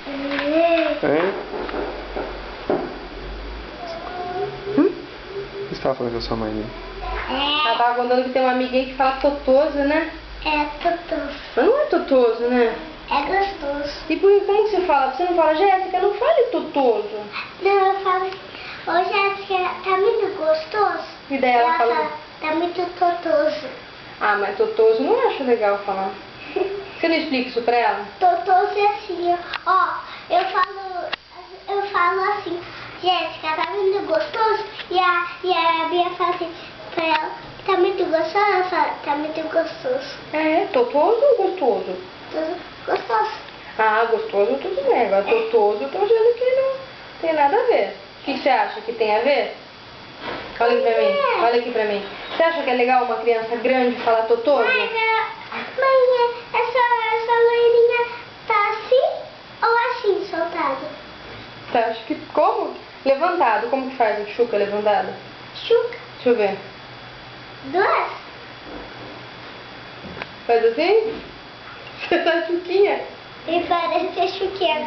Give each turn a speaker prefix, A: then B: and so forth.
A: Hein? O que você tava falando com a sua mãe, né?
B: Ela tava contando que tem uma amiguinha que fala totoso, né?
C: É totoso.
B: Mas não é totoso, né?
C: É gostoso.
B: E como que você fala? Você não fala, Jéssica, não fale totoso.
C: Não, eu falo assim, ô Jéssica, tá muito gostoso?
B: E daí ela fala,
C: tá muito totoso.
B: ah, mas totoso não acho legal falar. Você não explica isso pra ela?
C: Totoso é assim, ó, eu falo assim, Jéssica, tá muito gostoso? E a Bia fala assim pra ela, tá muito gostoso? Ela fala, tá muito gostoso.
B: É, totoso ou gostoso?
C: Gostoso.
B: Ah, gostoso tudo bem. Agora totoso eu tô achando que não tem nada a ver. O que você acha que tem a ver? Olha aqui pra mim, olha aqui pra mim. Você acha que é legal uma criança grande falar totoso?
C: Mãe, essa loirinha tá assim ou assim, soltada?
B: Você acha que como? Levantado, como que faz o chuca levantado?
C: Chuca.
B: Deixa eu ver.
C: Duas.
B: Faz assim? Você tá chuquinha?
C: E parece a chuquinha.